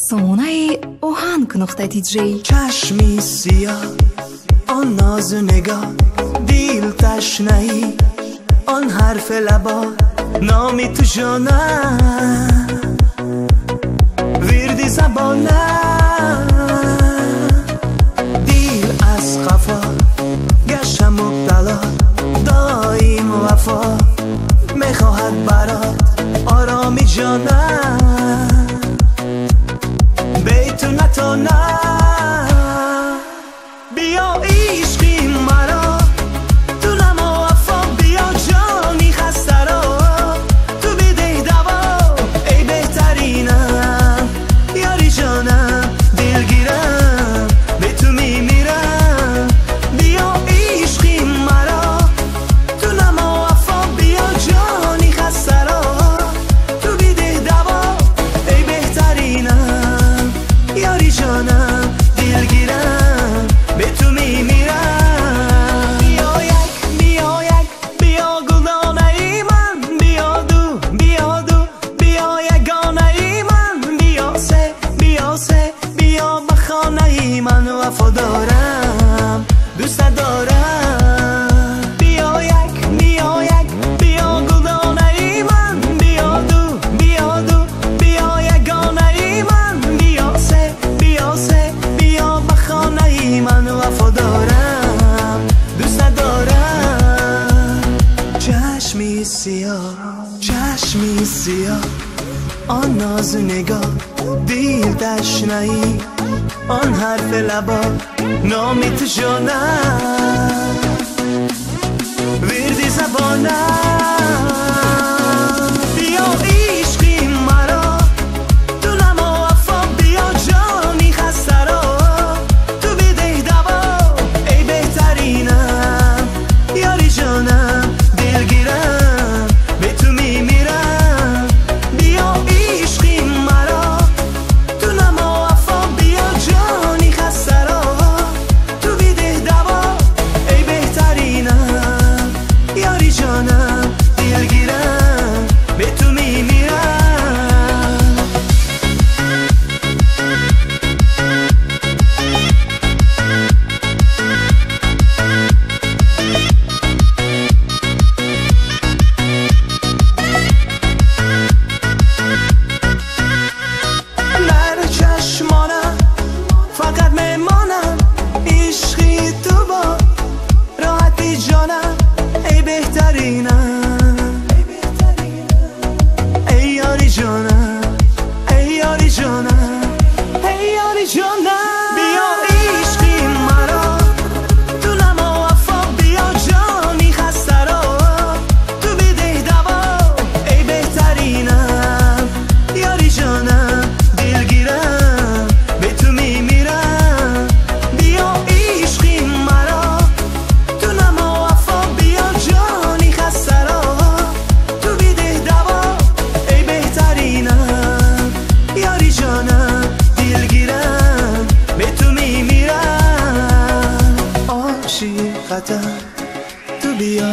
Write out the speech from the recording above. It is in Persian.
سامانه ohang.tj. چشمی سیاه آن ناز نگاه، دیل تشنهی آن حرف لبا، نامی تو جانم ویردی زبانم، دیل از خفا گشتم مبتلا، دایم وفا میخواهد برات آرامی جانم، بیتو نتانم بیا عشقی مرا تو نما وفا، بیا جانی خسته را تو بیده دوا، ای بهترینم یاری جانم دلگیرم به تو میمیرم، بیا عشقی مرا تو نما وفا، بیا جانی خسته را تو بیده دوا، ای بهترینم یاری جانم دلگیرم به تو میمیرم، بیا یک بیا یک بیا گلدانه ای من، بیا دو بیا دو بیا یگانه ای من، بیا سه بیا به خانه ای من، وفادارم دوست دارم، بیا یک بیا گلدانه ای من، بیا دو بیا یگانه ای من، بیا سه بیا به خانه ای من، وفادارم دوست دارم، چشمی سیاه آن ناز نگاه، دیل تشنهی آن حرف لبا، نامی تو جانم ویردی زبانم، بیا عشقی مرا تو نما وفا، بیا جانی خسته را تو بیده دوا، ای بهترینم یاری جانم دلگیرم به تو میمیرم، بیا عشقی مرا تو نما وفا، بیا جانی خسته را تو بیده دوا، ای بهترینم یاری جانم دلگیرم به تو میمیرم. لر چشمانم فقط میمانم، عشقی تو با راحتی جانم، ای بهترینم ای یاری جانم ای یاری جانم ای یاری جانم، بیا عشقی مرا تو نما وفا، بیا جانی خسته را تو بیده دوا، ای بهترینم یاری جانم دلگیرم به تو میمیرم، بیا عشقی مرا تو نما وفا، بیا جانی خسته را تو بیده دوا، ای بهترینم یاری جانم دلگیرم به تو میمیرم، عاشقتم تو بیا